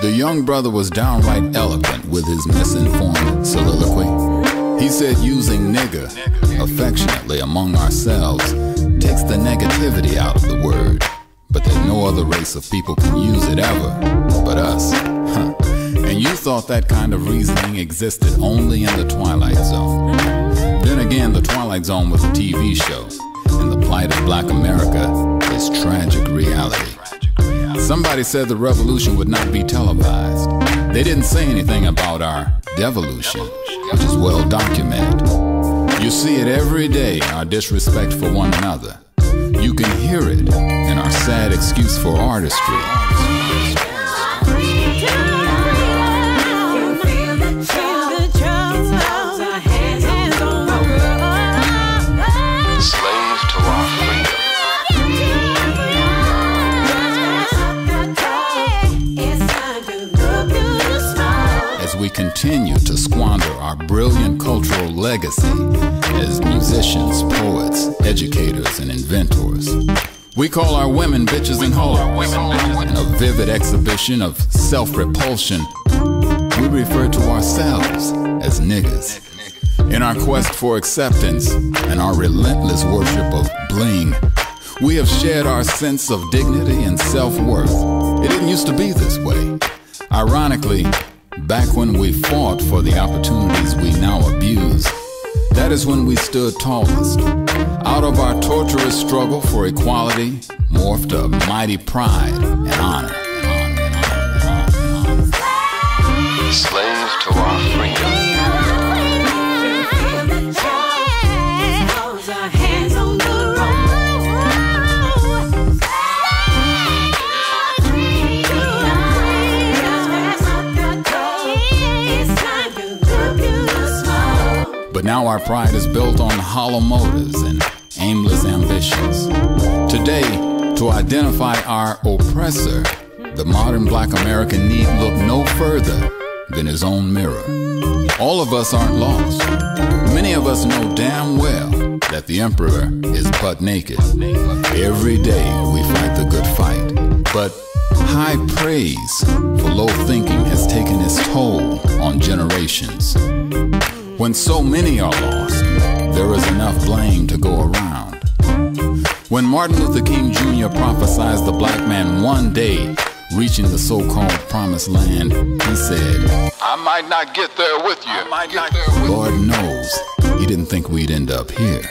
The young brother was downright eloquent with his misinformed soliloquy. He said using nigger affectionately among ourselves takes the negativity out of the word, but that no other race of people can use it ever but us. And you thought that kind of reasoning existed only in the Twilight Zone. Then again, the Twilight Zone was a TV show, and the plight of black America is tragic reality. Somebody said the revolution would not be televised. They didn't say anything about our devolution, which is well documented. You see it every day, our disrespect for one another. You can hear it in our sad excuse for artistry. We continue to squander our brilliant cultural legacy as musicians, poets, educators, and inventors. We call our women bitches and hoes. In a vivid exhibition of self-repulsion, we refer to ourselves as niggas. In our quest for acceptance and our relentless worship of bling, we have shared our sense of dignity and self-worth. It didn't used to be this way. Ironically, back when we fought for the opportunities we now abuse, that is when we stood tallest. Out of our torturous struggle for equality morphed a mighty pride and honor. Slave to our freedom. But now our pride is built on hollow motives and aimless ambitions. Today, to identify our oppressor, the modern black American need look no further than his own mirror. All of us aren't lost. Many of us know damn well that the emperor is butt naked. Every day we fight the good fight. But high praise for low thinking has taken its toll on generations. When so many are lost, there is enough blame to go around. When Martin Luther King Jr. prophesied the black man one day reaching the so-called promised land, he said, "I might not get there with you." Lord knows, he didn't think we'd end up here.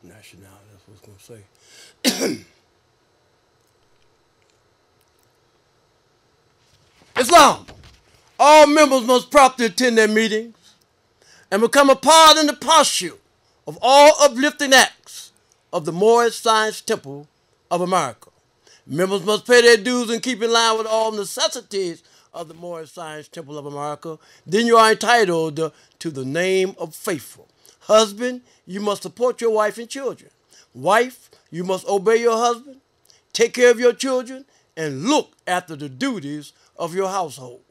National, that's what I was going to say. Islam. All members must properly attend their meetings and become a part in the posture of all uplifting acts of the Moorish Science Temple of America. Members must pay their dues and keep in line with all necessities of the Moorish Science Temple of America. Then you are entitled to the name of faithful. Husband, you must support your wife and children. Wife, you must obey your husband, take care of your children, and look after the duties of your household.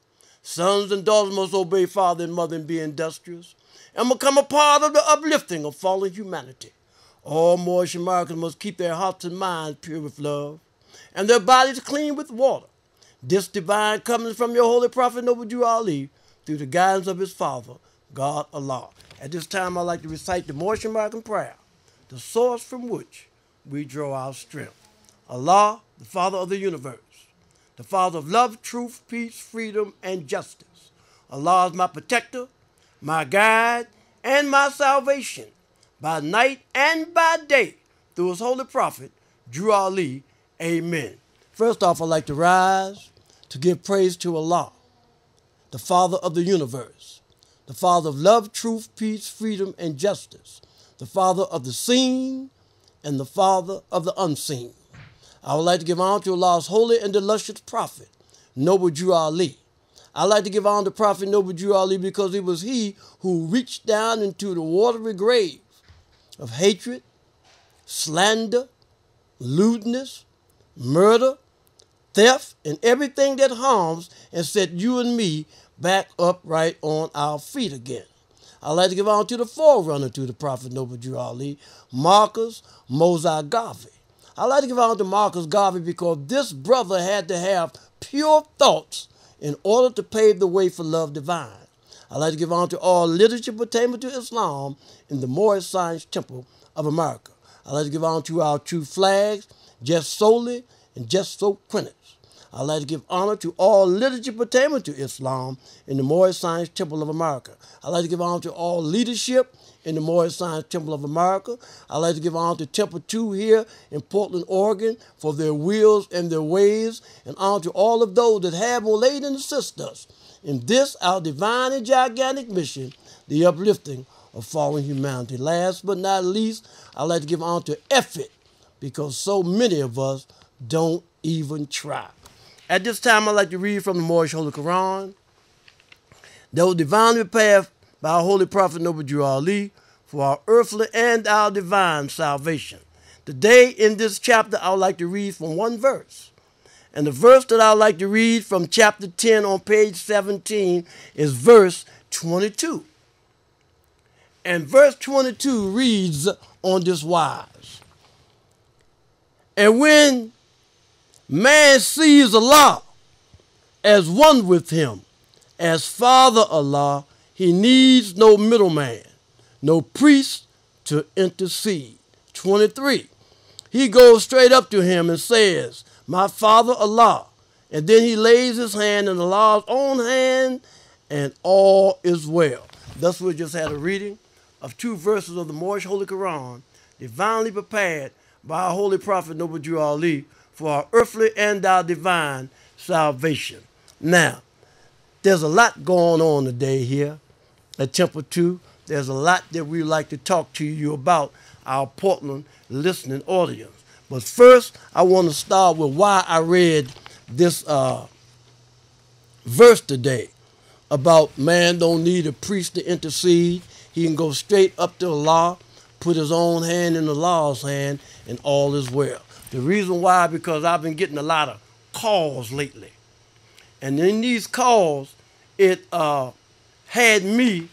Sons and daughters must obey father and mother and be industrious and become a part of the uplifting of fallen humanity. All Moorish Americans must keep their hearts and minds pure with love and their bodies clean with water. This divine comes from your holy prophet, Noble Jew Ali, through the guidance of his father, God Allah. At this time, I'd like to recite the Moorish American prayer, the source from which we draw our strength. Allah, the Father of the universe, the Father of love, truth, peace, freedom, and justice. Allah is my protector, my guide, and my salvation, by night and by day, through his holy prophet, Drew Ali. Amen. First off, I'd like to rise to give praise to Allah, the Father of the universe, the Father of love, truth, peace, freedom, and justice, the Father of the seen and the Father of the unseen. I would like to give honor to Allah's holy and illustrious prophet, Noble Drew Ali. I'd like to give honor to Prophet Noble Drew Ali because it was he who reached down into the watery grave of hatred, slander, lewdness, murder, theft, and everything that harms and set you and me back upright on our feet again. I'd like to give honor to the forerunner to the Prophet Noble Drew Ali, Marcus Mosiah Garvey. I'd like to give honor to Marcus Garvey because this brother had to have pure thoughts in order to pave the way for love divine. I'd like to give honor to all literature pertaining to Islam in the Moorish Science Temple of America. I'd like to give honor to our two flags, Just Solely and Just So Quintus. I'd like to give honor to all literature pertaining to Islam in the Moorish Science Temple of America. I'd like to give honor to all leadership in the Moorish Science Temple of America. I'd like to give honor to Temple 2 here in Portland, Oregon for their wills and their ways, and honor to all of those that have and laid and assist us in this, our divine and gigantic mission, the uplifting of fallen humanity. Last but not least, I'd like to give honor to effort because so many of us don't even try. At this time, I'd like to read from the Moorish Holy Quran that was divinely prepared by our Holy Prophet Noble Drew Ali for our earthly and our divine salvation. Today, in this chapter, I would like to read from one verse. And the verse that I would like to read from chapter 10 on page 17 is verse 22. And verse 22 reads on this wise. And when man sees Allah as one with him, as Father Allah, he needs no middleman, no priest to intercede. 23. He goes straight up to him and says, my Father Allah. And then he lays his hand in Allah's own hand, and all is well. Thus we just had a reading of two verses of the Moorish Holy Quran, divinely prepared by our Holy Prophet Noble Drew Ali for our earthly and our divine salvation. Now, there's a lot going on today here at Temple 2. There's a lot that we'd like to talk to you about, our Portland listening audience. But first, I want to start with why I read this verse today about man don't need a priest to intercede. He can go straight up to Allah, put his own hand in Allah's hand, and all is well. The reason why, because I've been getting a lot of calls lately. And in these calls, it had me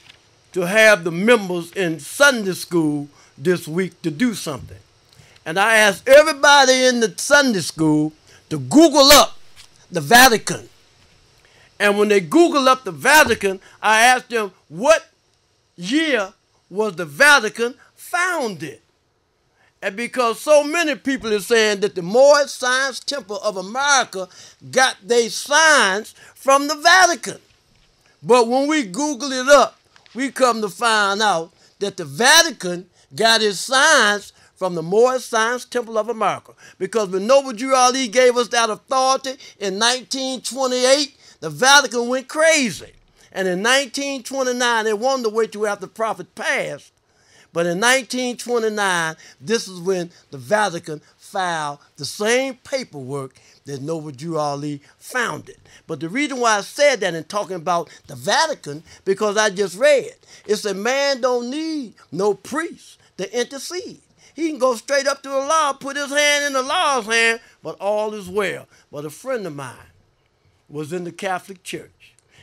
to have the members in Sunday school this week to do something. And I asked everybody in the Sunday school to Google up the Vatican. And when they Google up the Vatican, I asked them, what year was the Vatican founded? And because so many people are saying that the Moorish Science Temple of America got their signs from the Vatican. But when we Google it up, we come to find out that the Vatican got its signs from the Moorish Science Temple of America. Because when Noble Drew Ali gave us that authority in 1928, the Vatican went crazy. And in 1929, they wanted to wait till after the prophet passed. But in 1929, this is when the Vatican filed the same paperwork that Noble Drew Ali founded. But the reason why I said that in talking about the Vatican, because I just read, it said man don't need no priest to intercede. He can go straight up to Allah, put his hand in Allah's hand, but all is well. But a friend of mine was in the Catholic Church.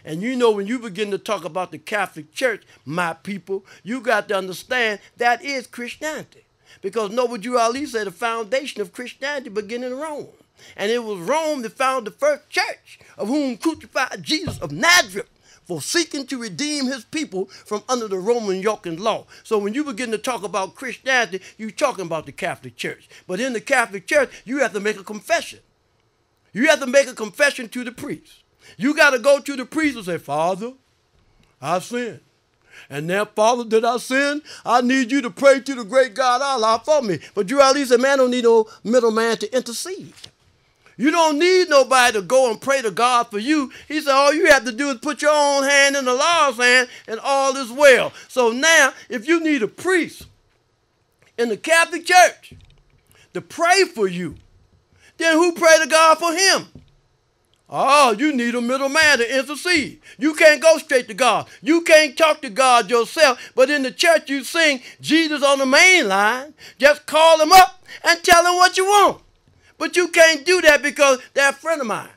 And you know, when you begin to talk about the Catholic Church, my people, you got to understand that is Christianity. Because Noble Drew Ali said the foundation of Christianity began in Rome. And it was Rome that founded the first church, of whom crucified Jesus of Nazareth for seeking to redeem his people from under the Roman yoke and law. So when you begin to talk about Christianity, you're talking about the Catholic Church. But in the Catholic Church, you have to make a confession. You have to make a confession to the priest. You got to go to the priest and say, Father, I sinned. And now, Father, did I sin? I need you to pray to the great God Allah for me. But Drew Ali said, man, don't need no middleman to intercede. You don't need nobody to go and pray to God for you. He said all you have to do is put your own hand in the Lord's hand and all is well. So now, if you need a priest in the Catholic Church to pray for you, then who pray to God for him? Oh, you need a middleman to intercede. You can't go straight to God. You can't talk to God yourself. But in the church you sing Jesus on the main line. Just call him up and tell him what you want. But you can't do that because they're a friend of mine.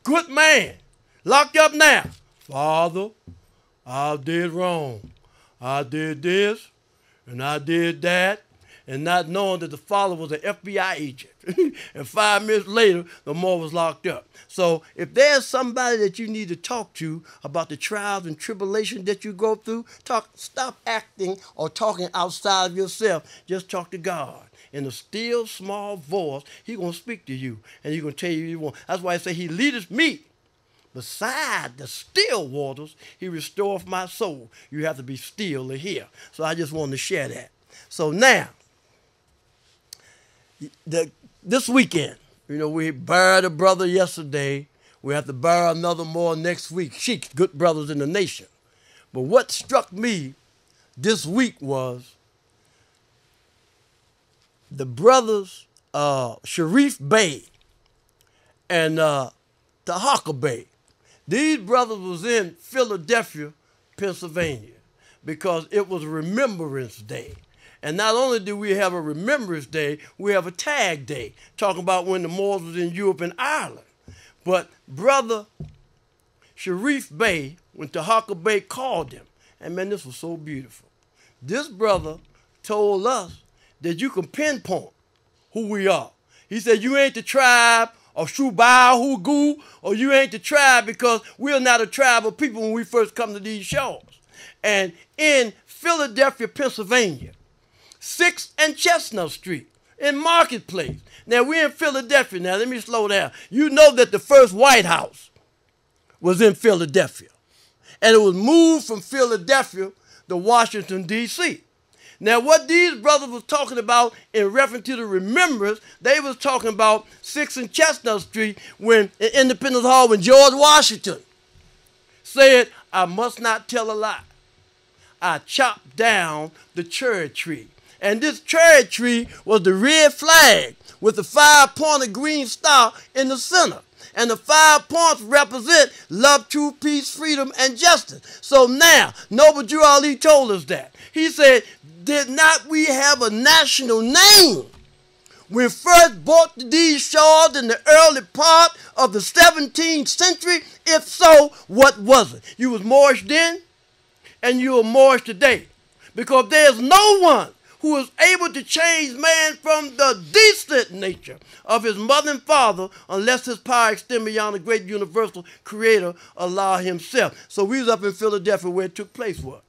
Good man. Locked up now. Father, I did wrong. I did this and I did that. And not knowing that the father was an FBI agent. And 5 minutes later, the mother was locked up. So if there's somebody that you need to talk to about the trials and tribulations that you go through, stop acting or talking outside of yourself. Just talk to God. In a still, small voice, he's going to speak to you. And he's going to tell you you want. That's why I say he leadeth me. Beside the still waters, he restoreth my soul. You have to be still to hear. So I just wanted to share that. So now, this weekend, we buried a brother yesterday. We have to bury another more next week. Sheiks, good brothers in the nation. But what struck me this week was the brothers Lynch-Bey and Lynch-Bey. These brothers was in Philadelphia, Pennsylvania, because it was Remembrance Day. And not only do we have a Remembrance Day, we have a Tag Day, talking about when the Moors was in Europe and Ireland. But brother Lynch-Bey, when Lynch-Bey called him, and man, this was so beautiful. This brother told us that you can pinpoint who we are. He said, you ain't the tribe of Shubal Hugu, or you ain't the tribe because we're not a tribe of people when we first come to these shores. And in Philadelphia, Pennsylvania, 6th and Chestnut Street, in Marketplace. Now, we're in Philadelphia now. Let me slow down. You know that the first White House was in Philadelphia. And it was moved from Philadelphia to Washington, D.C. Now, what these brothers was talking about in reference to the remembrance, they was talking about 6th and Chestnut Street when in Independence Hall, when George Washington said, I must not tell a lie. I chopped down the cherry tree. And this cherry tree was the red flag with the 5-pointed green star in the center. And the 5 points represent love, truth, peace, freedom, and justice. So now, Noble Drew Ali told us that. He said, did not we have a national name when first brought to these shores in the early part of the 17th century? If so, what was it? You was Moorish then, and you are Moorish today. Because there's no one who is able to change man from the decent nature of his mother and father unless his power extend beyond the great universal creator, Allah himself. So we was up in Philadelphia where it took place. What?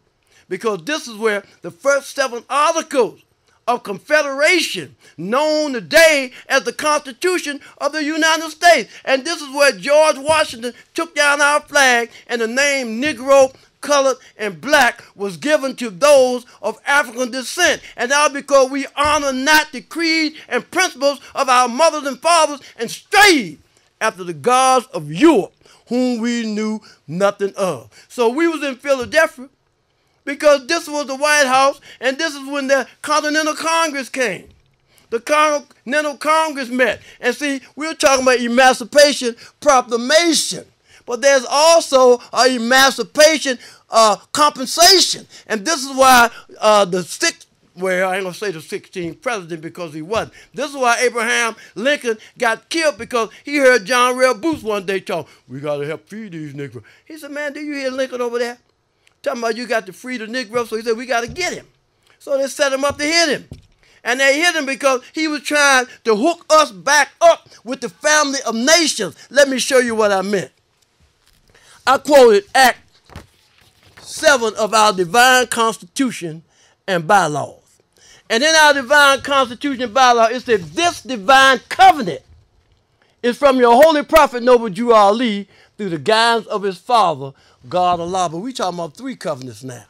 Because this is where the first 7 articles of Confederation, known today as the Constitution of the United States. And this is where George Washington took down our flag, and the name Negro, colored, and black was given to those of African descent. And now because we honor not the creed and principles of our mothers and fathers and strayed after the gods of Europe, whom we knew nothing of. So we was in Philadelphia because this was the White House, and this is when the Continental Congress came. The Continental Congress met. And see, we were talking about Emancipation Proclamation. But there's also an emancipation compensation. And this is why I ain't going to say the 16th president because he wasn't. This is why Abraham Lincoln got killed, because he heard John Rell Booth one day talk, we got to help feed these Negroes. He said, man, do you hear Lincoln over there? Talking about you got to free the Negroes. So he said, we got to get him. So they set him up to hit him. And they hit him because he was trying to hook us back up with the family of nations. Let me show you what I meant. I quoted Act 7 of our divine constitution and bylaws. And in our divine constitution and bylaws, it said, this divine covenant is from your holy prophet, Noble Drew Ali, through the guidance of his father, God Allah. But we talking about 3 covenants now.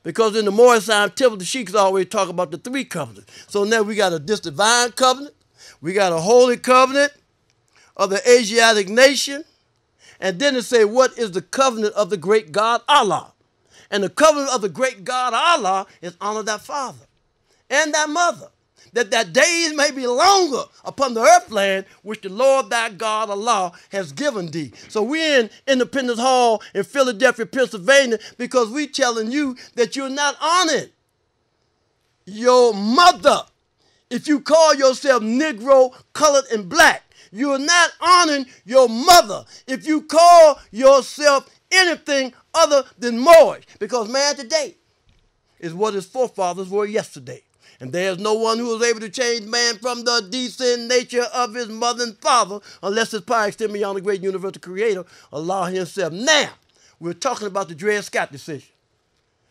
Because in the Moorish Temple, the Sheiks always talk about the 3 covenants. So now we got this divine covenant, we got a holy covenant, of the Asiatic nation. And then it say, what is the covenant of the great God Allah? And the covenant of the great God Allah is honor thy father and thy mother, that thy days may be longer upon the earth land which the Lord thy God Allah has given thee. So we're in Independence Hall in Philadelphia, Pennsylvania, because we telling you that you're not honoring your mother. If you call yourself Negro, colored, and black, you are not honoring your mother. If you call yourself anything other than Moorish, because man today is what his forefathers were yesterday. And there's no one who was able to change man from the decent nature of his mother and father unless his power extend beyond the great universal creator, Allah himself. Now, we're talking about the Dred Scott decision.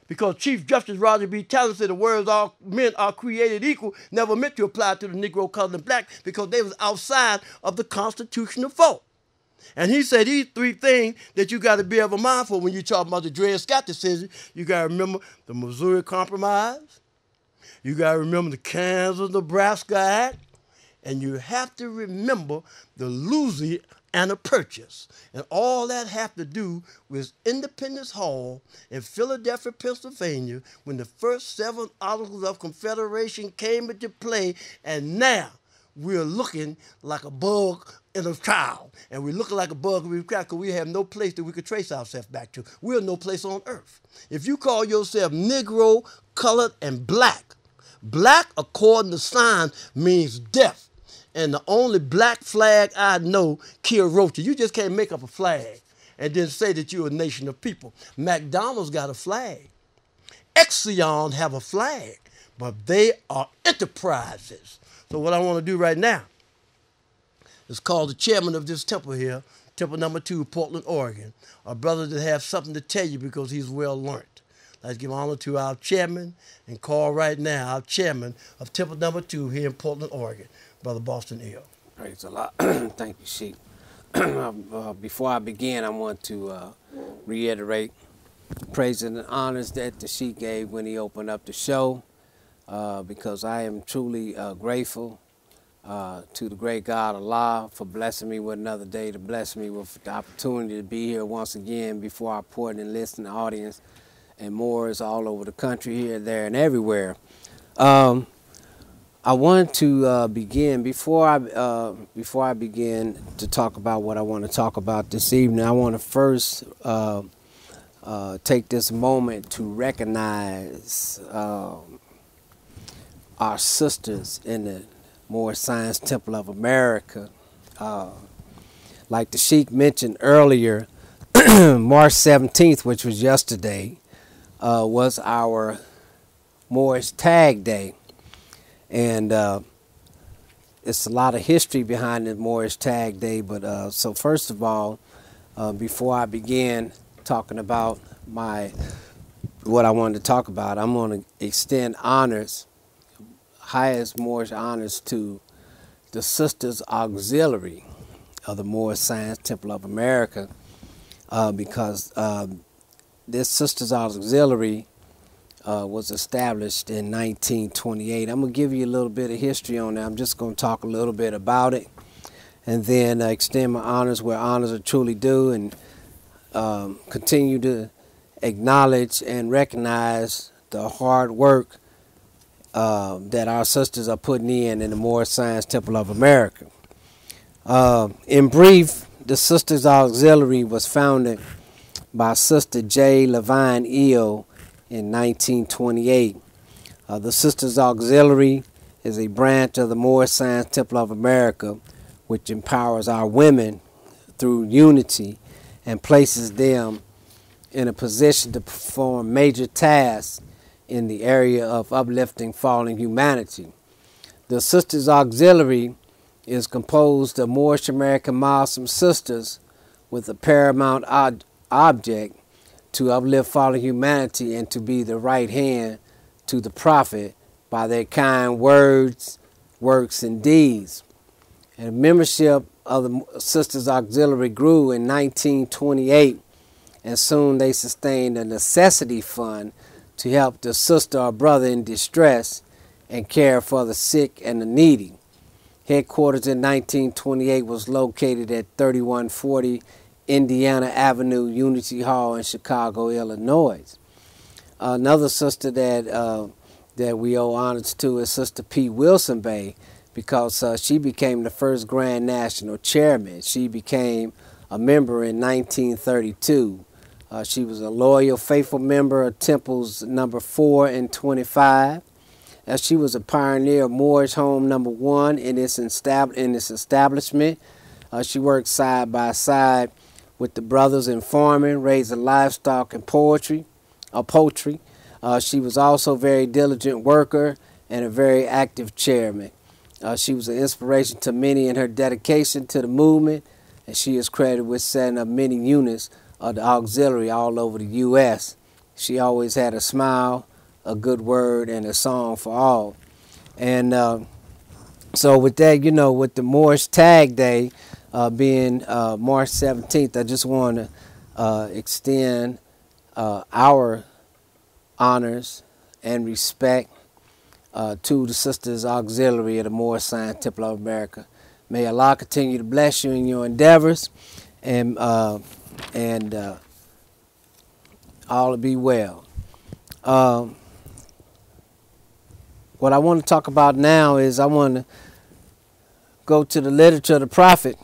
Because Chief Justice Roger B. Talent said the words all men are created equal never meant to apply to the Negro, colored, and black because they was outside of the constitutional vote. And he said these three things that you got to be ever mindful when you talk about the Dred Scott decision. You got to remember the Missouri Compromise. You got to remember the Kansas-Nebraska Act. And you have to remember the Louisiana Purchase. And all that have to do with Independence Hall in Philadelphia, Pennsylvania, when the first 7 Articles of Confederation came into play. And now we're looking like a bug in a cow. And we're looking like a bug in a cow because we have no place that we could trace ourselves back to. We're no place on earth. If you call yourself Negro, colored, and black, black, according to science, means death. And the only black flag I know, Kia Rocha. You just can't make up a flag and then say that you're a nation of people. McDonald's got a flag. Exxon have a flag, but they are enterprises. So what I want to do right now is call the chairman of this temple here, temple number 2, Portland, Oregon, a brother that has something to tell you because he's well learned. Let's give honor to our chairman and call right now our chairman of temple number 2 here in Portland, Oregon, Brother Boston Hill. Praise a lot. Thank you, Sheik. Before I begin, I want to reiterate praise and honors that the Sheik gave when he opened up the show, because I am truly grateful to the great God Allah for blessing me with another day, to bless me with the opportunity to be here once again before our important and listening audience and Moors all over the country, here, there, and everywhere. I want to begin, before I begin to talk about what I want to talk about this evening, I want to first take this moment to recognize our sisters in the Moorish Science Temple of America. Like the Sheik mentioned earlier, March 17th, which was yesterday, was our Moorish Tag Day. And it's a lot of history behind the Moorish Tag Day. But so first of all, before I begin talking about what I wanted to talk about, I'm going to extend honors, highest Moorish honors, to the Sisters Auxiliary of the Moorish Science Temple of America, because this Sisters Auxiliary was established in 1928. I'm going to give you a little bit of history on that. I'm just going to talk a little bit about it, and then extend my honors where honors are truly due, and continue to acknowledge and recognize the hard work that our sisters are putting in the Moorish Science Temple of America. In brief, the Sisters Auxiliary was founded by Sister J. Levine Eo in 1928. The Sisters Auxiliary is a branch of the Moorish Science Temple of America, which empowers our women through unity and places them in a position to perform major tasks in the area of uplifting fallen humanity. The Sisters Auxiliary is composed of Moorish American Muslim sisters with a paramount object to uplift fallen humanity and to be the right hand to the Prophet by their kind words, works, and deeds. And membership of the Sisters Auxiliary grew in 1928, and soon they sustained a necessity fund to help the sister or brother in distress and care for the sick and the needy. Headquarters in 1928 was located at 3140 Indiana Avenue, Unity Hall in Chicago, Illinois. Another sister that we owe honors to is Sister P. Lynch-Bey, because she became the first Grand National Chairman. She became a member in 1932. She was a loyal, faithful member of Temples number 4 and 25. She was a pioneer of Moorish Home number 1 in its establishment. She worked side by side with the brothers in farming, raising livestock and poultry. She was also a very diligent worker and a very active chairman. She was an inspiration to many in her dedication to the movement, and she is credited with setting up many units of the auxiliary all over the U.S. She always had a smile, a good word, and a song for all. And so with that, with the Moorish Tag Day being March 17th, I just want to extend our honors and respect to the Sisters Auxiliary of the Moorish Science Temple of America. May Allah continue to bless you in your endeavors, and all will be well. What I want to talk about now is I want to go to the literature of the Prophet,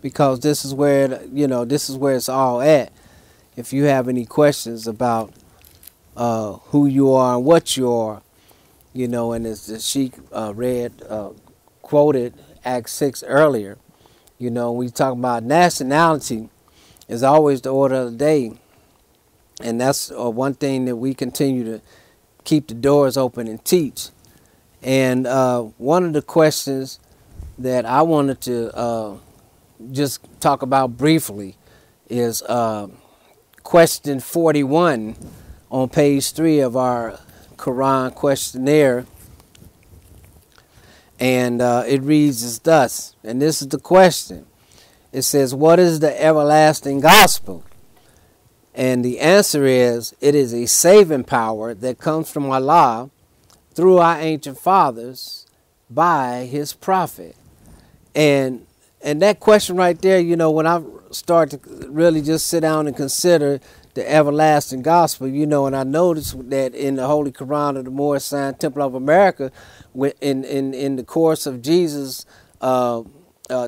because this is where this is where it's all at. If you have any questions about who you are and what you are, and as the Sheikh quoted Act 6 earlier, we talk about nationality is always the order of the day, and that's one thing that we continue to keep the doors open and teach. And one of the questions that I wanted to just talk about briefly is question 41 on page 3 of our Quran questionnaire, and it reads as thus, and this is the question. It says, what is the everlasting gospel? And the answer is, it is a saving power that comes from Allah through our ancient fathers by his prophet. And that question right there, when I start to really just sit down and consider the everlasting gospel, and I noticed that in the Holy Quran of the Moorish Science Temple of America, in the course of Jesus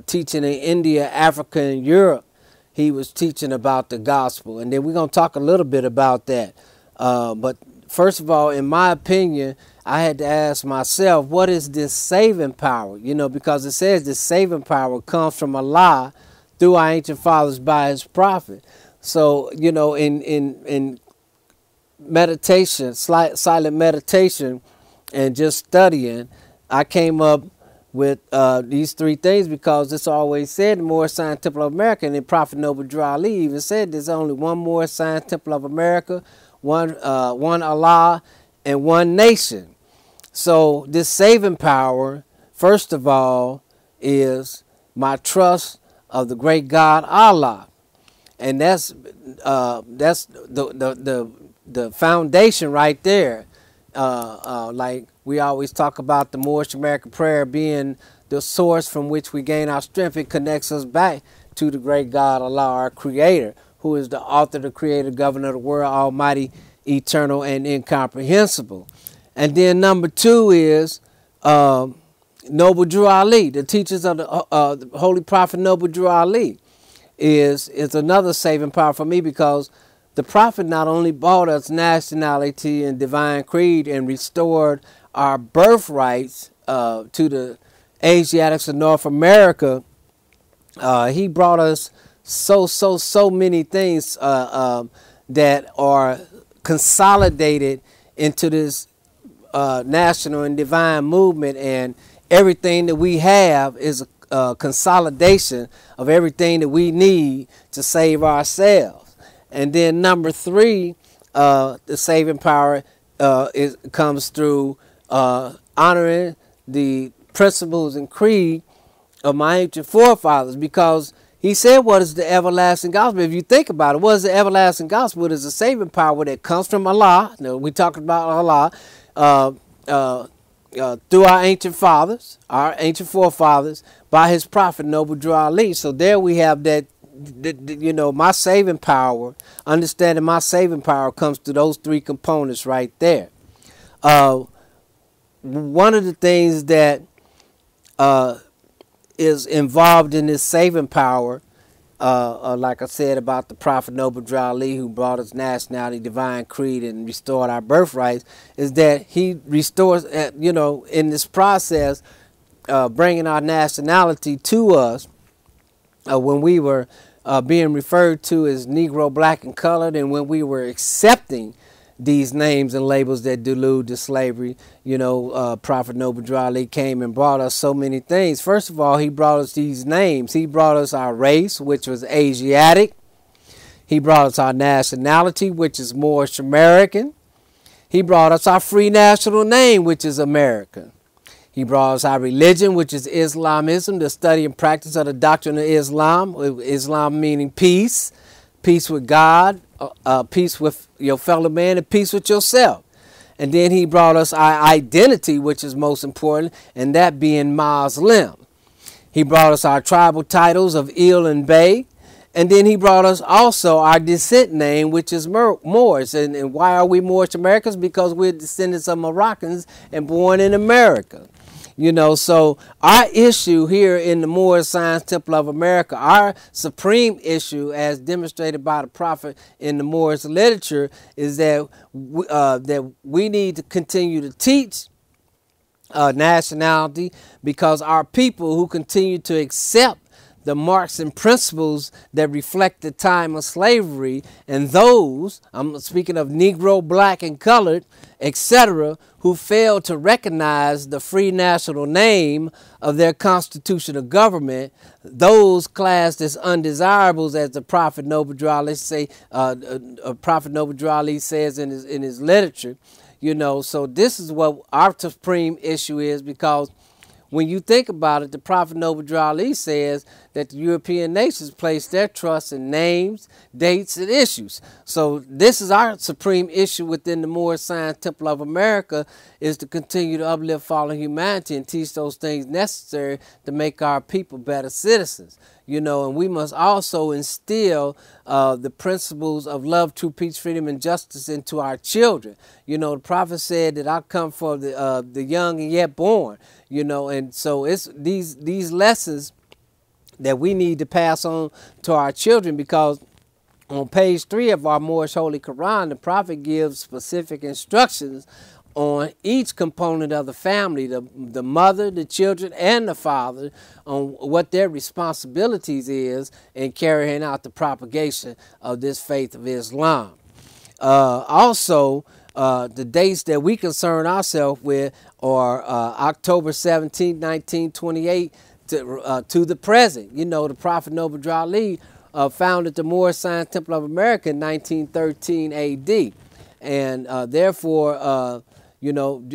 teaching in India, Africa, and Europe, he was teaching about the gospel. And then we're going to talk a little bit about that. But first of all, in my opinion, I had to ask myself, what is this saving power? Because it says this saving power comes from Allah through our ancient fathers by his prophet. So, in meditation, silent meditation, and just studying, I came up with these three things, because it's always said the Moorish Science Temple of America, and then Prophet Noble Drew Ali even said there's only one Moorish Science Temple of America, one Allah, and one nation. So this saving power, first of all, is my trust of the great God Allah, and that's the foundation right there. Like we always talk about the Moorish American prayer being the source from which we gain our strength. It connects us back to the great God Allah, our creator, who is the author, the creator, governor of the world, almighty, eternal, and incomprehensible. And then number 2 is Noble Drew Ali, the teachers of the Holy Prophet Noble Drew Ali, is another saving power for me, because the Prophet not only brought us nationality and divine creed and restored our birthrights to the Asiatics of North America, he brought us so many things that are consolidated into this national and divine movement, and everything that we have is a consolidation of everything that we need to save ourselves. And then number 3, the saving power comes through honoring the principles and creed of my ancient forefathers, because he said, what is the everlasting gospel? If you think about it, what is the everlasting gospel? It is a saving power that comes from Allah. Now, we talked about Allah, through our ancient fathers, our ancient forefathers, by his prophet Noble Drew Ali. So there we have that, you know, my saving power, understanding my saving power comes through those three components right there. One of the things that is involved in this saving power, like I said about the prophet Noble Drew Ali, who brought us nationality, divine creed, and restored our birthrights, is that he restores, you know, in this process, bringing our nationality to us when we were being referred to as Negro, black, and colored, and when we were accepting these names and labels that delude to slavery. You know, Prophet Noble Drew Ali came and brought us so many things. First of all, he brought us these names. He brought us our race, which was Asiatic. He brought us our nationality, which is Moorish American. He brought us our free national name, which is American. He brought us our religion, which is Islamism, the study and practice of the doctrine of Islam. Islam meaning peace, peace with God, peace with your fellow man, and peace with yourself. And then he brought us our identity, which is most important, and that being Muslim. He brought us our tribal titles of Lynch-Bey, and then he brought us also our descent name, which is Moors. And why are we Moorish Americans? Because we're descendants of Moroccans and born in America. You know, so our issue here in the Moorish Science Temple of America, our supreme issue as demonstrated by the prophet in the Moorish literature, is that we need to continue to teach nationality, because our people who continue to accept the marks and principles that reflect the time of slavery, and those, I'm speaking of Negro, black, and colored, etc., who fail to recognize the free national name of their constitutional government, those classed as undesirables, as the Prophet Noble Drew Ali Prophet Noble Drew Ali says in his literature. You know, so this is what our supreme issue is, because when you think about it, the Prophet Noble Drew Ali says that the European nations place their trust in names, dates, and issues. So this is our supreme issue within the Moorish Science Temple of America, is to continue to uplift fallen humanity and teach those things necessary to make our people better citizens. You know, and we must also instill the principles of love, truth, peace, freedom, and justice into our children. You know, the prophet said that I come for the young and yet born. You know, and so it's these lessons that we need to pass on to our children, because on page 3 of our Moorish Holy Quran, the prophet gives specific instructions on each component of the family, the mother, the children, and the father, on what their responsibilities is in carrying out the propagation of this faith of Islam. Also, the dates that we concern ourselves with are October 17, 1928 to the present. You know, the Prophet Noble Drew Ali founded the Moorish Science Temple of America in 1913 AD. And therefore, you know,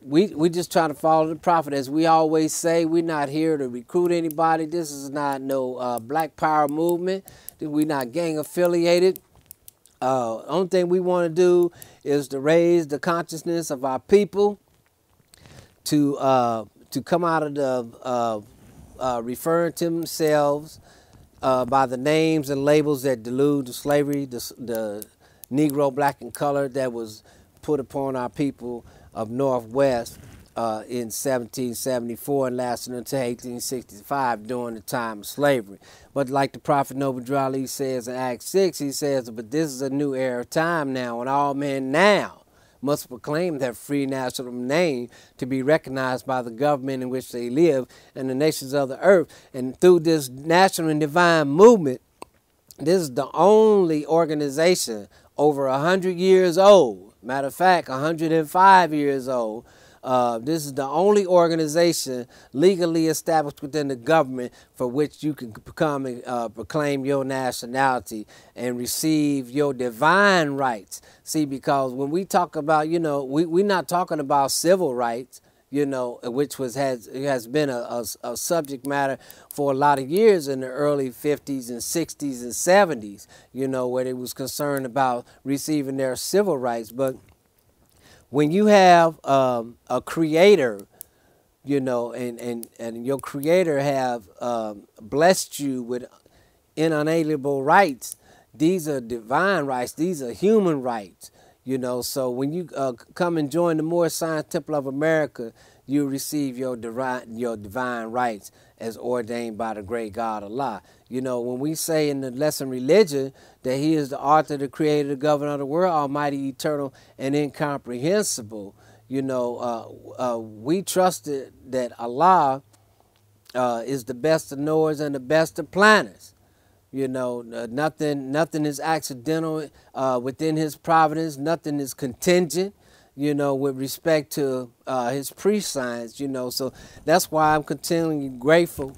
we just try to follow the prophet. As we always say, we're not here to recruit anybody. This is not no black power movement. We're not gang affiliated. Only thing we want to do is to raise the consciousness of our people to come out of the referring to themselves by the names and labels that delude to slavery, the Negro, black, and colored that was put upon our people of Northwest in 1774 and lasted until 1865 during the time of slavery. But like the Prophet Noble Drew Ali says in Acts 6, he says, but this is a new era of time now, and all men now must proclaim their free national name to be recognized by the government in which they live and the nations of the earth. And through this national and divine movement, this is the only organization over 100 years old. Matter of fact, 105 years old. This is the only organization legally established within the government for which you can become and proclaim your nationality and receive your divine rights. See, because when we talk about, you know, we're not talking about civil rights, you know, which has been a subject matter for a lot of years in the early 50s and 60s and 70s, you know, where they was concerned about receiving their civil rights. But when you have a creator, you know, and your creator have blessed you with inalienable rights, these are divine rights, these are human rights, you know. So when you come and join the Moorish Science Temple of America, you receive your divine rights as ordained by the great God Allah. You know, when we say in the lesson religion that he is the author, the creator, the governor of the world, almighty, eternal, and incomprehensible, you know, we trusted that Allah is the best of knowers and the best of planners. You know, nothing is accidental within his providence. Nothing is contingent, you know, with respect to his prescience, you know. So that's why I'm continually grateful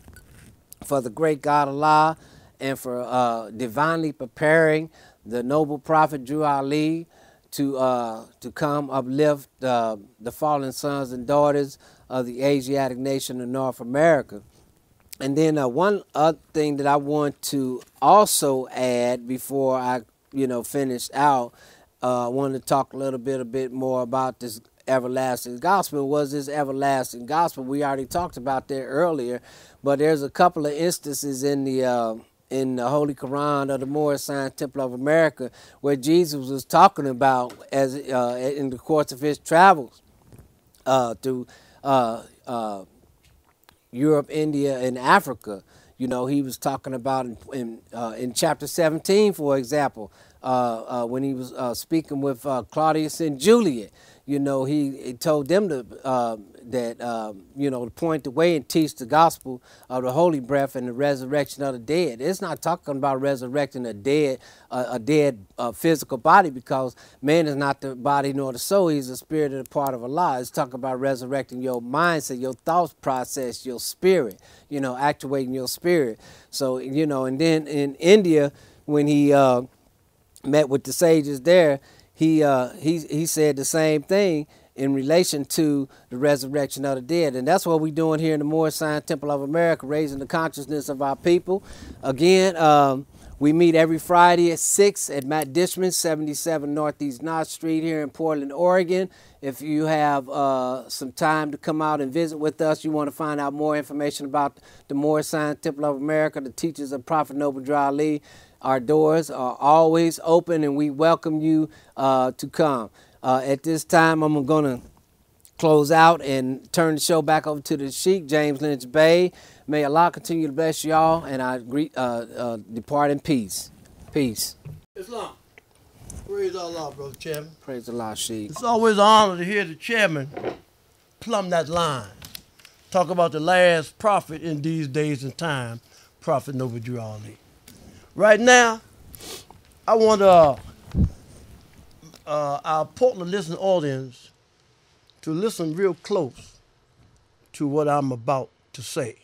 for the great God Allah and for divinely preparing the noble prophet Drew Ali to come uplift the fallen sons and daughters of the Asiatic nation of North America. And then one other thing that I want to also add before I, you know, finish out, I want to talk a little bit more about this everlasting gospel. Was this everlasting gospel? We already talked about that earlier, but there's a couple of instances in the Holy Quran of the Moorish Science Temple of America where Jesus was talking about as in the course of his travels through Europe, India, and Africa. You know, he was talking about in chapter 17, for example, when he was speaking with Claudius and Juliet. You know, he told them that you know, to point the way and teach the gospel of the holy breath and the resurrection of the dead. It's not talking about resurrecting a dead physical body, because man is not the body nor the soul. He's the spirit and a part of Allah. It's talking about resurrecting your mindset, your thought process, your spirit, you know, actuating your spirit. So, you know, and then in India, when he met with the sages there, he said the same thing in relation to the resurrection of the dead. And that's what we're doing here in the Moorish Science Temple of America, raising the consciousness of our people. Again, we meet every Friday at 6 at Matt Dishman, 77 Northeast Knott Street here in Portland, Oregon. If you have some time to come out and visit with us, you want to find out more information about the Moorish Science Temple of America, the teachers of Prophet Noble Drew Ali, our doors are always open, and we welcome you to come. At this time, I'm going to close out and turn the show back over to the Sheikh, James Lynch-Bey. May Allah continue to bless y'all, and I depart in peace. Peace. Islam. Praise Allah, Brother Chairman. Praise Allah, Sheikh. It's always an honor to hear the chairman plumb that line. Talk about the last prophet in these days and time, Prophet Noble Drew Ali. Right now, I want our Portland listening audience to listen real close to what I'm about to say.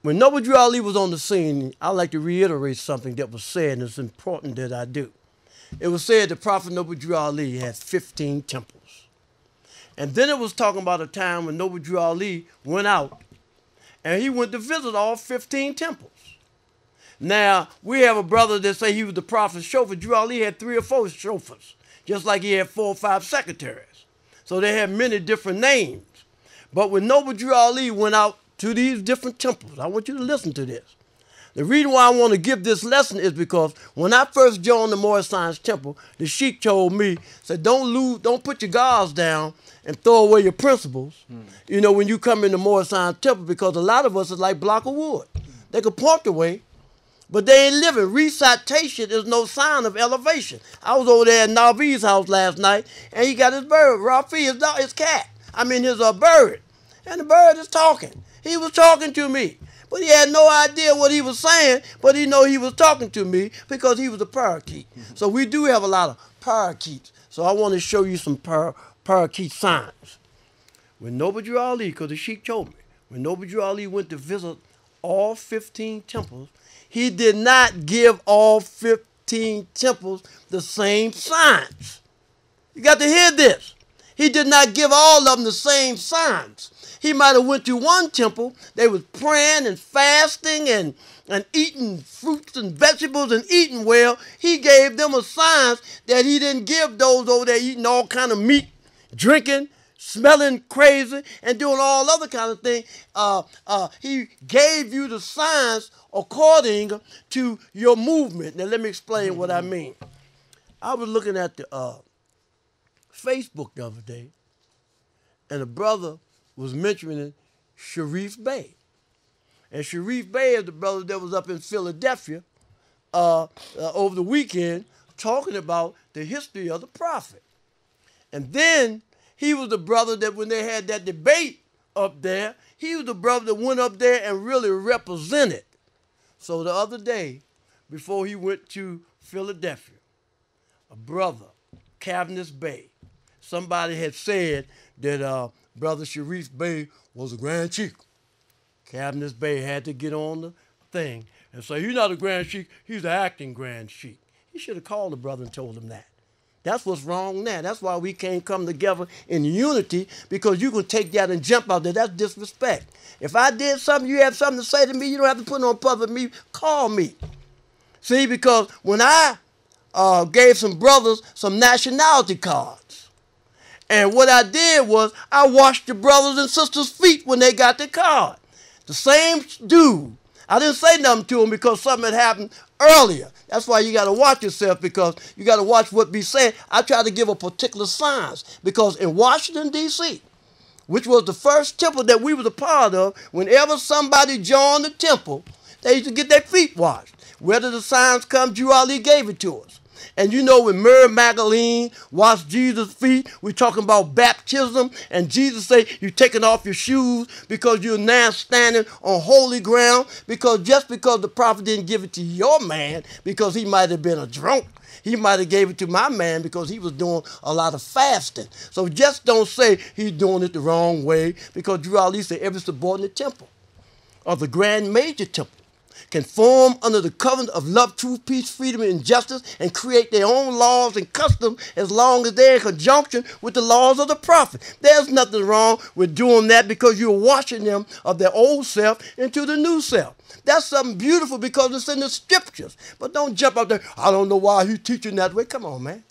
When Noble Drew Ali was on the scene, I'd like to reiterate something that was said, and it's important that I do. It was said that Prophet Noble Drew Ali had 15 temples. And then it was talking about a time when Noble Drew Ali went out and he went to visit all 15 temples. Now, we have a brother that say he was the prophet's chauffeur. Drew Ali had 3 or 4 chauffeurs, just like he had 4 or 5 secretaries. So they had many different names. But when Noble Drew Ali went out to these different temples, I want you to listen to this. The reason why I want to give this lesson is because when I first joined the Moorish Science Temple, the Sheikh told me, said, don't put your guards down and throw away your principles, you know, when you come in the Moorish Science Temple, because a lot of us is like block of wood. They could point the way, but they ain't living. Recitation is no sign of elevation. I was over there at Navi's house last night, and he got his bird, Rafi, his cat. I mean, his bird. And the bird is talking. He was talking to me. But he had no idea what he was saying, but he know he was talking to me because he was a parakeet. So we do have a lot of parakeets. So I want to show you some parakeet signs. When Noble Drew Ali, because the Sheikh told me, when Noble Drew Ali went to visit all 15 temples, he did not give all 15 temples the same signs. You got to hear this. He did not give all of them the same signs. He might have went to one temple, they was praying and fasting and and eating fruits and vegetables and eating well, he gave them a science that he didn't give those over there eating all kind of meat, drinking, smelling crazy, and doing all other kind of things. He gave you the science according to your movement. Now let me explain what I mean. I was looking at the Facebook the other day, and a brother was mentioning Lynch-Bey. And Lynch-Bey is the brother that was up in Philadelphia over the weekend talking about the history of the prophet. And then he was the brother that when they had that debate up there, he was the brother that went up there and really represented. So the other day, before he went to Philadelphia, a brother, Lynch-Bey, somebody had said that Brother Lynch-Bey was a Grand Sheik. Lynch-Bey had to get on the thing and say, he's not a Grand Sheik, he's the acting Grand Sheik. He should have called the brother and told him that. That's what's wrong now. That's why we can't come together in unity, because you can take that and jump out there. That's disrespect. If I did something, you have something to say to me, you don't have to put it on public me. Call me. See, because when I gave some brothers some nationality cards, and what I did was I washed the brothers and sisters' feet when they got the card. The same dude. I didn't say nothing to him because something had happened earlier. That's why you got to watch yourself, because you got to watch what be said. I try to give a particular science, because in Washington, D.C., which was the first temple that we was a part of, whenever somebody joined the temple, they used to get their feet washed. Whether the signs come, Drew Ali gave it to us. And you know, when Mary Magdalene washed Jesus' feet, we're talking about baptism, and Jesus said, you're taking off your shoes because you're now standing on holy ground, because just because the prophet didn't give it to your man because he might have been a drunk, he might have gave it to my man because he was doing a lot of fasting. So just don't say he's doing it the wrong way, because Drew Ali said every subordinate temple or the grand major temple can form under the covenant of love, truth, peace, freedom, and justice, and create their own laws and customs as long as they're in conjunction with the laws of the prophet. There's nothing wrong with doing that, because you're washing them of their old self into the new self. That's something beautiful because it's in the scriptures. But don't jump out there, I don't know why he's teaching that way. Come on, man.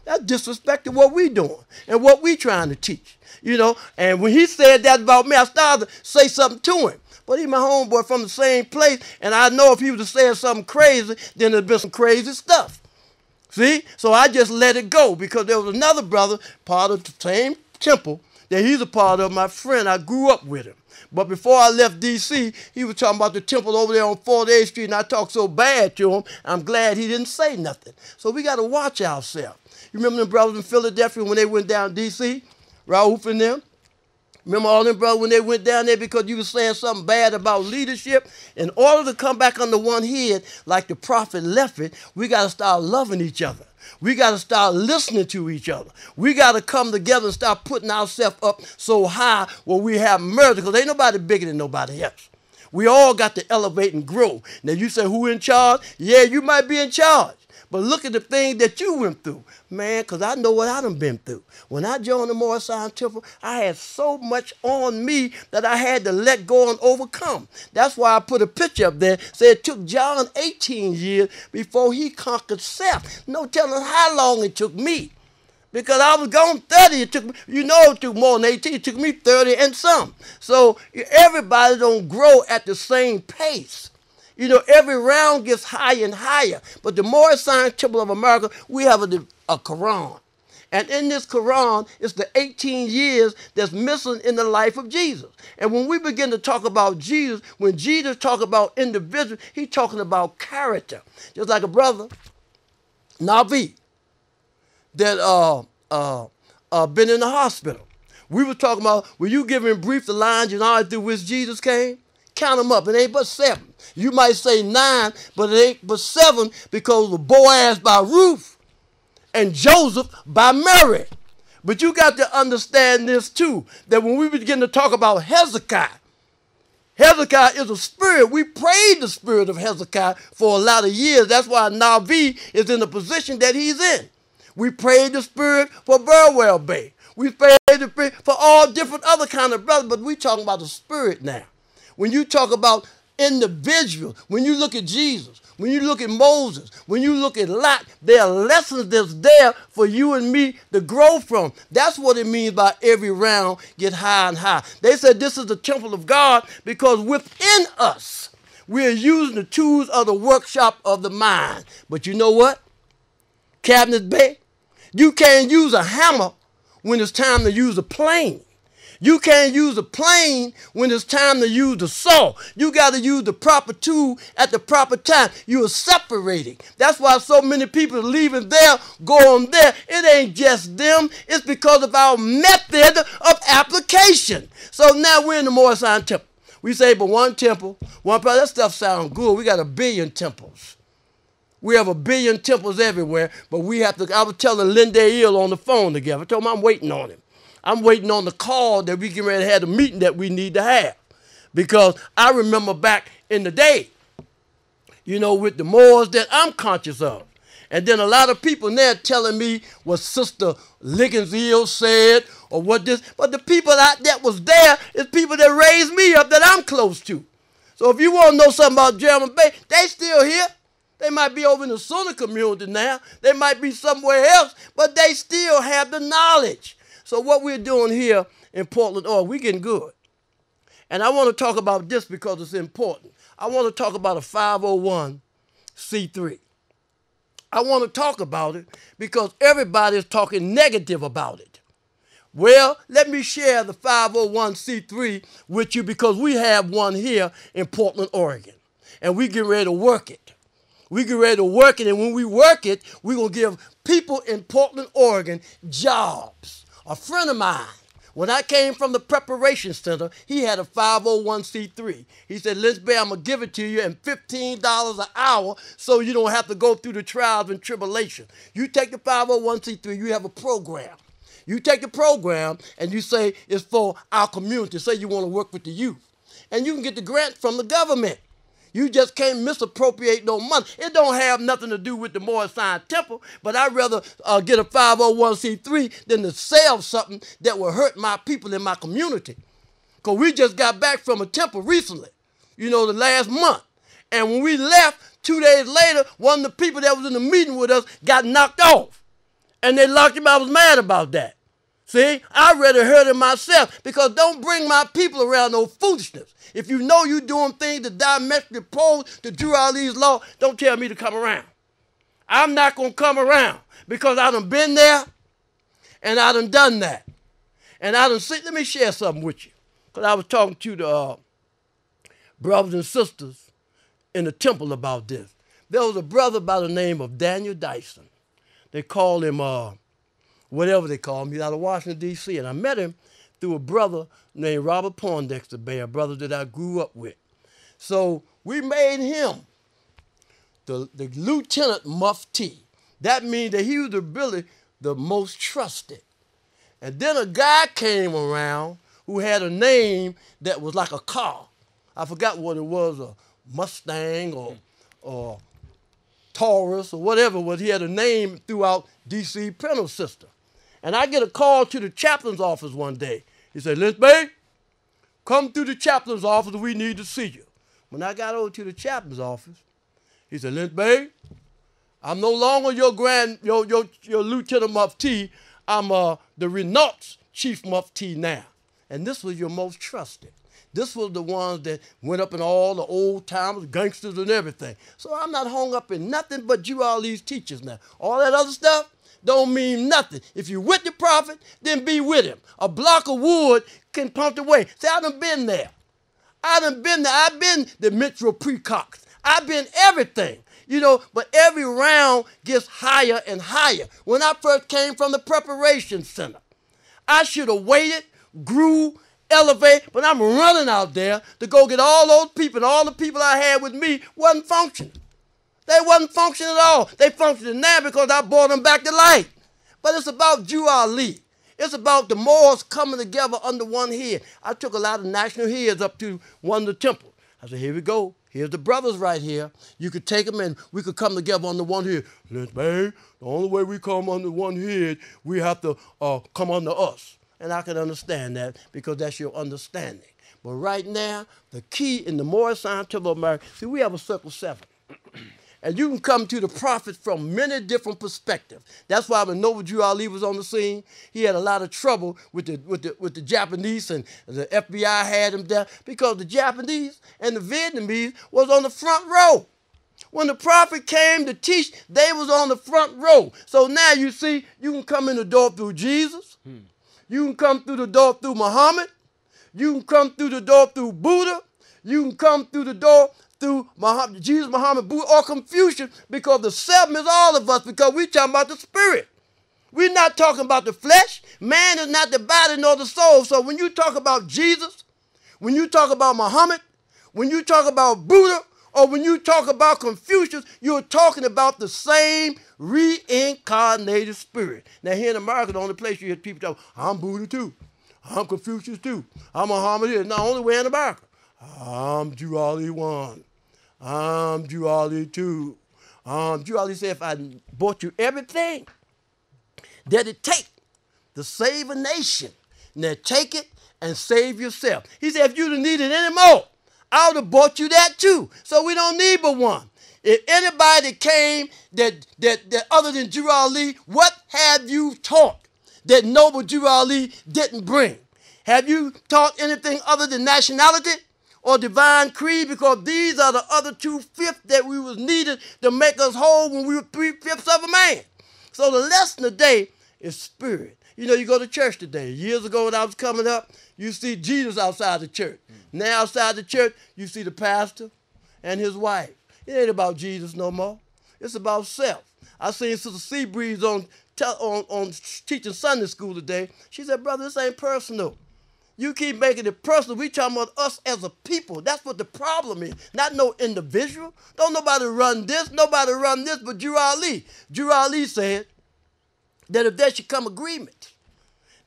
That's disrespecting what we doing and what we trying to teach. You know, and when he said that about me, I started to say something to him. But he's my homeboy from the same place, and I know if he was saying something crazy, then there'd been some crazy stuff. See? So I just let it go, because there was another brother, part of the same temple, that he's a part of, my friend. I grew up with him. But before I left D.C., he was talking about the temple over there on 48th Street, and I talked so bad to him, I'm glad he didn't say nothing. So we got to watch ourselves. You remember the brothers in Philadelphia when they went down D.C., Raouf and them? Remember all them brothers when they went down there because you were saying something bad about leadership? In order to come back under one head like the prophet left it, we got to start loving each other. We got to start listening to each other. We got to come together and start putting ourselves up so high where we have mercy, because ain't nobody bigger than nobody else. We all got to elevate and grow. Now you say, who in charge? Yeah, you might be in charge. But look at the things that you went through, man, because I know what I done been through. When I joined the Morris Science Temple, I had so much on me that I had to let go and overcome. That's why I put a picture up there, said it took John 18 years before he conquered self. No telling how long it took me. Because I was gone 30, it took me, you know, it took more than 18, it took me 30 and some. So everybody don't grow at the same pace. You know, every round gets higher and higher. But the Morris Science Temple of America, we have a Quran. And in this Quran, it's the 18 years that's missing in the life of Jesus. And when we begin to talk about Jesus, when Jesus talks about individuals, he's talking about character. Just like a brother, Nabi, that been in the hospital. We were talking about, were you giving brief the lines and all through which Jesus came? Count them up. It ain't but 7. You might say 9, but it ain't but 7, because of Boaz by Ruth and Joseph by Mary. But you got to understand this too, that when we begin to talk about Hezekiah, Hezekiah is a spirit. We prayed the spirit of Hezekiah for a lot of years. That's why Navi is in the position that he's in. We prayed the spirit for Burwell Bay. We prayed the spirit for all different other kind of brothers, but we talking about the spirit now. When you talk about individuals. When you look at Jesus, when you look at Moses, when you look at Lot, there are lessons that's there for you and me to grow from. That's what it means by every round get high and high. They said this is the temple of God because within us, we are using the tools of the workshop of the mind. But you know what? Cabinet Bay, you can't use a hammer when it's time to use a plane. You can't use a plane when it's time to use the saw. You got to use the proper tool at the proper time. You are separating. That's why so many people are leaving there, going there. It ain't just them. It's because of our method of application. So now we're in the Morrison Temple. We say, but one temple, one place. That stuff sounds good. We got 1 billion temples. We have 1 billion temples everywhere, but we have to. I was telling Lynch-Bey on the phone together. I told him I'm waiting on him. I'm waiting on the call that we get ready to have the meeting that we need to have. Because I remember back in the day, you know, with the Moors that I'm conscious of. And then a lot of people there telling me what Sister Liggins said or what this. But the people that was there is people that raised me up that I'm close to. So if you want to know something about Jeremy Bay, they still here. They might be over in the Sooner community now. They might be somewhere else, but they still have the knowledge. So what we're doing here in Portland, we're getting good. And I want to talk about this because it's important. I want to talk about a 501c3. I want to talk about it because everybody is talking negative about it. Well, let me share the 501c3 with you because we have one here in Portland, Oregon. And we get ready to work it. We get ready to work it, and when we work it, we're going to give people in Portland, Oregon jobs. A friend of mine, when I came from the preparation center, he had a 501c3. He said, Lynch-Bey, I'm going to give it to you and $15 an hour so you don't have to go through the trials and tribulation. You take the 501c3, you have a program. You take the program and you say it's for our community. Say you want to work with the youth. And you can get the grant from the government. You just can't misappropriate no money. It don't have nothing to do with the Morrison Temple, but I'd rather get a 501c3 than to sell something that will hurt my people in my community. Because we just got back from a temple recently, you know, the last month. And when we left, 2 days later, one of the people that was in the meeting with us got knocked off. And they locked him. I was mad about that. See, I'd rather hurt him myself because don't bring my people around no foolishness. If you know you're doing things that diametrically oppose to do all these laws, don't tell me to come around. I'm not going to come around because I done been there and I done that. And I done seen, let me share something with you. Because I was talking to the brothers and sisters in the temple about this. There was a brother by the name of Daniel Dyson. They call him whatever they call him. He's out of Washington, D.C. And I met him through a brother named Robert Poindexter Bey, a brother that I grew up with. So we made him the lieutenant muftee. That means that he was really the most trusted. And then a guy came around who had a name that was like a car. I forgot what it was, a Mustang or Taurus or whatever it was. He had a name throughout D.C. penal system. And I get a call to the chaplain's office one day. He said, Lynch-Bey, come through the chaplain's office. We need to see you. When I got over to the chaplain's office, he said, Lynch-Bey, I'm no longer your lieutenant muftee. I'm the Renault's chief muftee now. And this was your most trusted. This was the ones that went up in all the old timers, gangsters and everything. So I'm not hung up in nothing but you all these teachers now. All that other stuff don't mean nothing. If you're with the prophet, then be with him. A block of wood can pump away. See, I done been there. I done been there. I've been the Metro Precox. I've been everything. You know, but every round gets higher and higher. When I first came from the preparation center, I should have waited, grew, elevate, but I'm running out there to go get all those people, and all the people I had with me wasn't functioning. They wasn't functioning at all. They functioning now because I brought them back to life. But it's about Jew Ali. It's about the Moors coming together under one head. I took a lot of national heads up to one of the temples. I said, here we go. Here's the brothers right here. You could take them and we could come together under one head. Lynch-Bey, the only way we come under one head, we have to come under us. and I can understand that because that's your understanding. But right now, the key in the moral science of America, see, we have a circle 7. And you can come to the prophet from many different perspectives. That's why when Noble Drew Ali was on the scene, he had a lot of trouble with the Japanese, and the FBI had him there because the Japanese and the Vietnamese was on the front row. When the prophet came to teach, they was on the front row. So now you see, you can come in the door through Jesus. You can come through the door through Muhammad. You can come through the door through Buddha. You can come through the door through Muhammad, Jesus, Muhammad, Buddha, or Confucius, because the 7 is all of us, because we're talking about the spirit. We're not talking about the flesh. Man is not the body nor the soul. So when you talk about Jesus, when you talk about Muhammad, when you talk about Buddha, or when you talk about Confucius, you're talking about the same reincarnated spirit. Now here in America, the only place you hear people talk, I'm Buddha too. I'm Confucius too. I'm Muhammad here. Not only way in America. I'm Drew Ali 1. I'm Drew Ali 2. Drew Ali said, if I bought you everything that it take to save a nation, now take it and save yourself. He said, if you didn't need it anymore, I would have bought you that too. So we don't need but one. If anybody came that other than Drew Ali, what have you taught that Noble Drew Ali didn't bring? Have you taught anything other than nationality or divine creed? Because these are the other 2/5 that we was needed to make us whole when we were 3/5 of a man. So the lesson today is spirit. You know, you go to church today. Years ago when I was coming up, you see Jesus outside the church. Now outside the church, you see the pastor and his wife. It ain't about Jesus no more. It's about self. I seen Sister Seabreeze on teaching Sunday school today. She said, brother, this ain't personal. You keep making it personal. We talking about us as a people. That's what the problem is. Not no individual. Don't nobody run this. Nobody run this but Drew Ali. Drew Ali said that if there should come agreement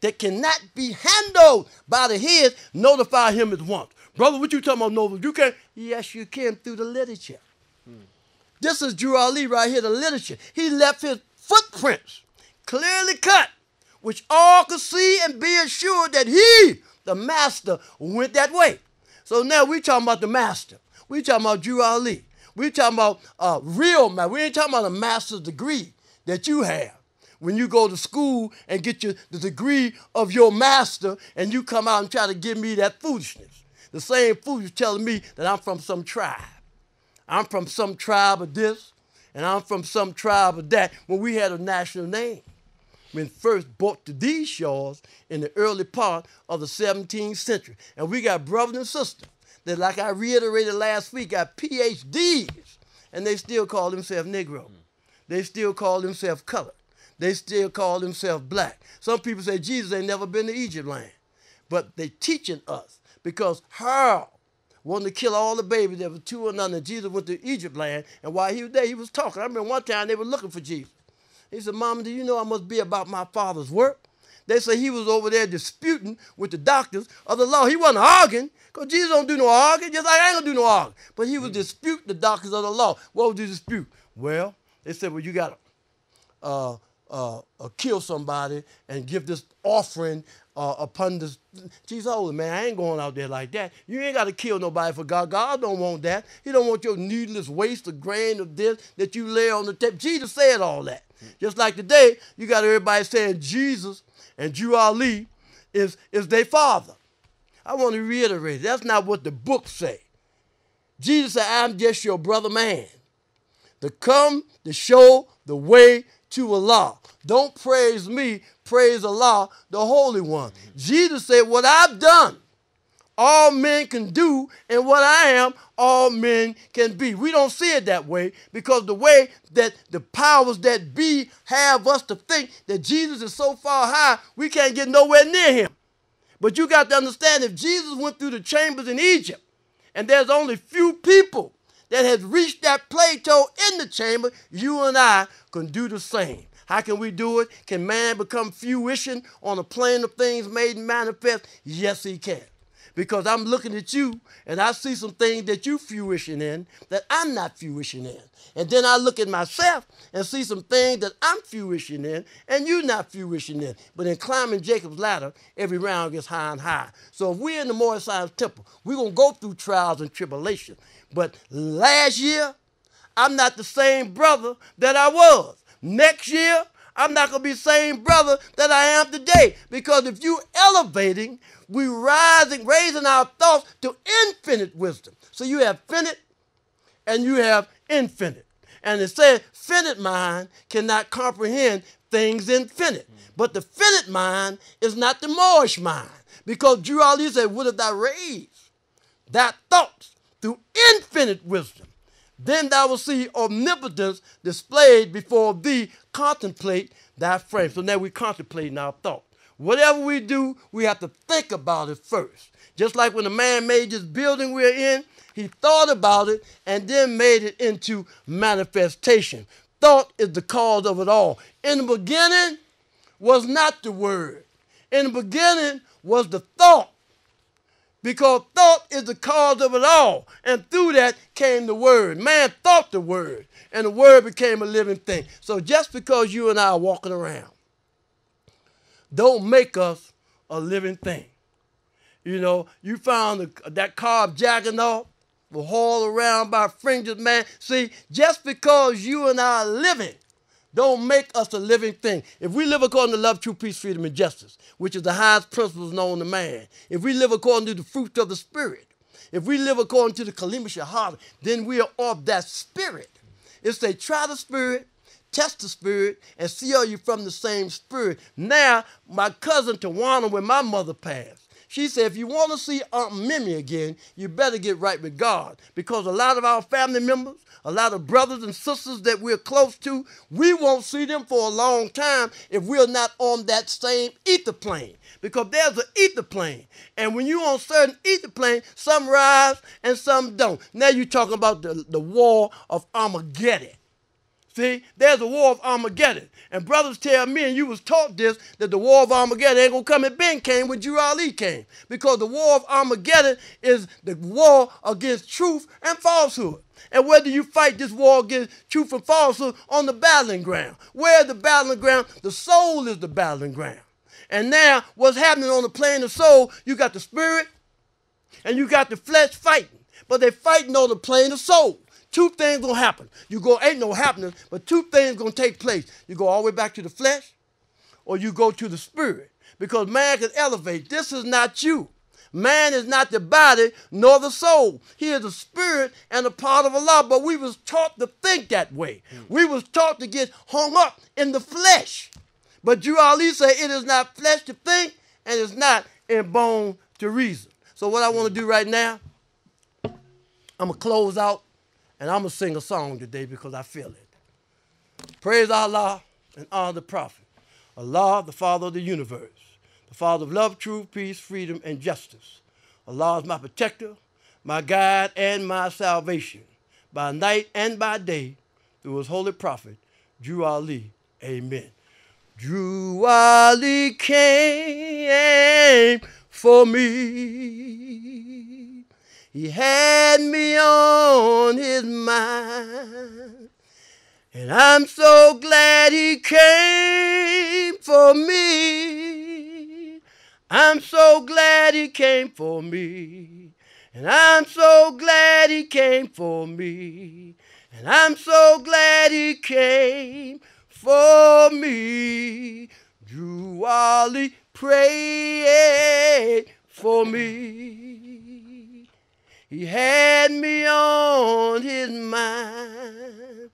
that cannot be handled by the heads, notify him at once. Brother, what you talking about, Noble? You can't. Yes, you can through the literature. This is Drew Ali right here, the literature. He left his footprints clearly cut, which all could see and be assured that he, the master, went that way. So now we talking about the master. We talking about Drew Ali. We talking about real master. We ain't talking about a master's degree that you have when you go to school and get the degree of your master and you come out and try to give me that foolishness. The same fool is telling me that I'm from some tribe. I'm from some tribe of this, and I'm from some tribe of that, when we had a national name. When first brought to these shores in the early part of the 17th century. And we got brothers and sisters that, like I reiterated last week, got PhDs, and they still call themselves Negro. They still call themselves colored. They still call themselves black. Some people say Jesus ain't never been to Egypt land. But they teaching us because Harold wanted to kill all the babies that were 2 and under. Jesus went to Egypt land, and while he was there, he was talking. I remember one time they were looking for Jesus. He said, Mama, do you know I must be about my father's work? They say he was over there disputing with the doctors of the law. He wasn't arguing, because Jesus don't do no arguing, just like I ain't gonna do no arguing. But he was disputing the doctors of the law. What was the dispute? Well, they said, well, you got to kill somebody and give this offering upon this. Jesus, holy man, I ain't going out there like that. You ain't got to kill nobody for God. God don't want that. He don't want your needless waste of grain of this that you lay on the table. Jesus said all that. Just like today, you got everybody saying Jesus and Drew Ali is their father. I want to reiterate, that's not what the book say. Jesus said, I'm just your brother man, to come to show the way to Allah. Don't praise me, praise Allah, the Holy One. Jesus said, what I've done, all men can do, and what I am, all men can be. We don't see it that way because the way that the powers that be have us to think that Jesus is so far high, we can't get nowhere near him. But you got to understand, if Jesus went through the chambers in Egypt, and there's only few people that has reached that plateau in the chamber, you and I can do the same. How can we do it? Can man become fruition on a plane of things made manifest? Yes, he can. because I'm looking at you and I see some things that you fruition in that I'm not fruition in. And then I look at myself and see some things that I'm fruition in and you're not fruition in. But in climbing Jacob's ladder, every round gets higher and higher. So if we're in the Moorish Science Temple, we're going to go through trials and tribulation. But last year, I'm not the same brother that I was. Next year, I'm not going to be the same brother that I am today. Because if you elevating, we raising our thoughts to infinite wisdom. So you have finite and you have infinite. And it says finite mind cannot comprehend things infinite. But the finite mind is not the Moorish mind. Because Drew Ali said, would have thou raised thy thoughts through infinite wisdom, then thou will see omnipotence displayed before thee, contemplate thy frame. So now we're contemplating our thought. Whatever we do, we have to think about it first. Just like when a man made this building we're in, he thought about it and then made it into manifestation. Thought is the cause of it all. In the beginning was not the word. In the beginning was the thought. Because thought is the cause of it all. And through that came the word. Man thought the word, and the word became a living thing. So just because you and I are walking around, don't make us a living thing. You know, you found that car jacking off, was hauled around by fringes, man. See, just because you and I are living, don't make us a living thing. If we live according to love, truth, peace, freedom, and justice, which is the highest principles known to man, if we live according to the fruit of the Spirit, if we live according to the Kalima Shahada, then we are of that Spirit. It's they try the Spirit, test the Spirit, and see are you from the same Spirit. Now, my cousin Tawana, when my mother passed, she said, if you want to see Aunt Mimi again, you better get right with God. Because a lot of our family members, a lot of brothers and sisters that we're close to, we won't see them for a long time if we're not on that same ether plane. Because there's an ether plane. And when you're on certain ether plane, some rise and some don't. Now you're talking about the war of Armageddon. See, there's a war of Armageddon. And brothers tell me, and you was taught this, that the war of Armageddon ain't going to come and Ben came when Drew Ali came. Because the war of Armageddon is the war against truth and falsehood. And whether you fight this war against truth and falsehood on the battling ground. Where's the battling ground? The soul is the battling ground. And now what's happening on the plane of soul, you got the spirit and you got the flesh fighting. But they're fighting on the plane of soul. Two things gonna happen. Ain't no happening, but two things gonna take place. You go all the way back to the flesh, or you go to the spirit. Because man can elevate. This is not you. Man is not the body nor the soul. He is a spirit and a part of Allah. But we was taught to think that way. We was taught to get hung up in the flesh. But Drew Ali said it is not flesh to think, and it's not in bone to reason. So what I want to do right now, I'm gonna close out. And I'm going to sing a song today because I feel it. Praise Allah and honor the Prophet. Allah, the Father of the universe, the Father of love, truth, peace, freedom, and justice. Allah is my protector, my guide, and my salvation. By night and by day, through his holy prophet, Drew Ali. Amen. Drew Ali came for me. He had me on his mind, and I'm so glad he came for me. I'm so glad he came for me, and I'm so glad he came for me, and I'm so glad he came for me. Drew Ali prayed for me. He had me on his mind,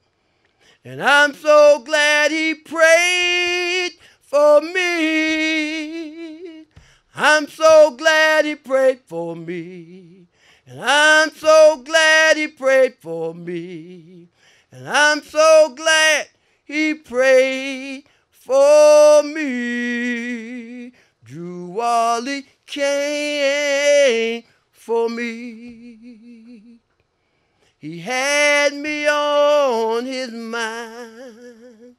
and I'm so glad he prayed for me. I'm so glad he prayed for me, and I'm so glad he prayed for me, and I'm so glad he prayed for me. Drew Ali came for me. He had me on his mind,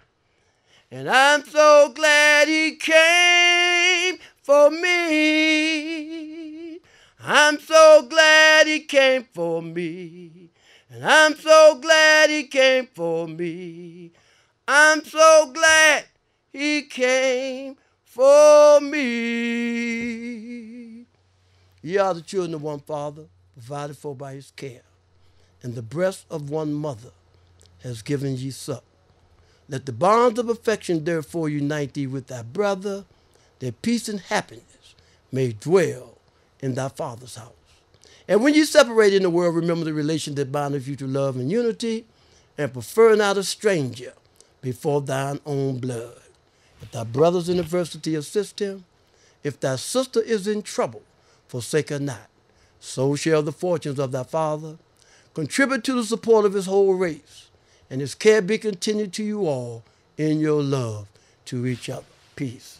and I'm so glad he came for me. I'm so glad he came for me. And I'm so glad he came for me. I'm so glad he came for me. Ye are the children of one Father, provided for by his care. And the breast of one mother has given ye suck. Let the bonds of affection therefore unite thee with thy brother, that peace and happiness may dwell in thy Father's house. And when you separate in the world, remember the relation that bindeth you to love and unity, and prefer not a stranger before thine own blood. If thy brother's in adversity, assist him. If thy sister is in trouble, forsake her not. So shall the fortunes of thy father contribute to the support of his whole race, and his care be continued to you all in your love to each other. Peace.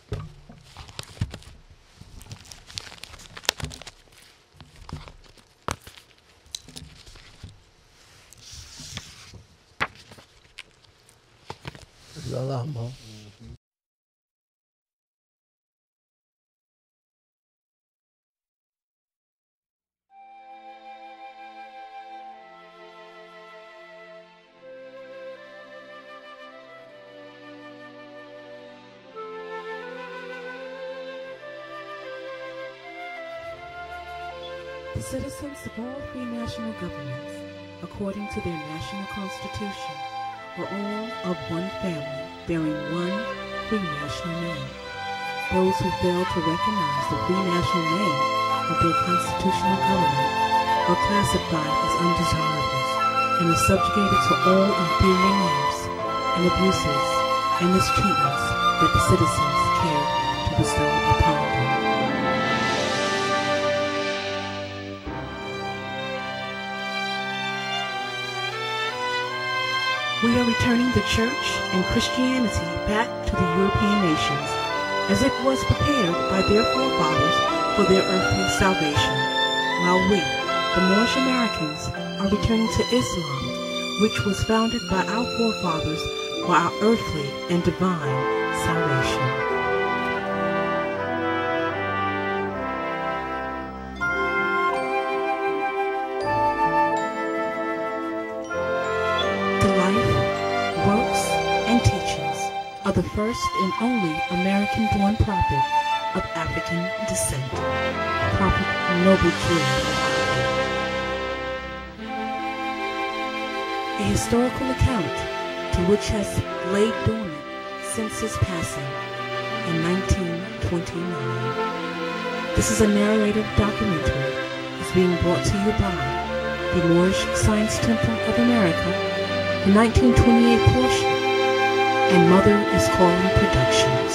The citizens of all three national governments, according to their national constitution, were all of one family, bearing one free national name. Those who failed to recognize the free national name of their constitutional government are classified as undesirables and are subjugated to all inferior names and abuses and mistreatments that the citizens care to bestow upon them. We are returning the church and Christianity back to the European nations as it was prepared by their forefathers for their earthly salvation, while we, the Moorish Americans, are returning to Islam, which was founded by our forefathers for our earthly and divine salvation. The first and only American-born prophet of African descent, Prophet Noble Drew. A historical account to which has laid dormant since his passing in 1929. This is a narrative documentary is being brought to you by the Moorish Science Temple of America, the 1928 portion, and Mother is Calling Productions.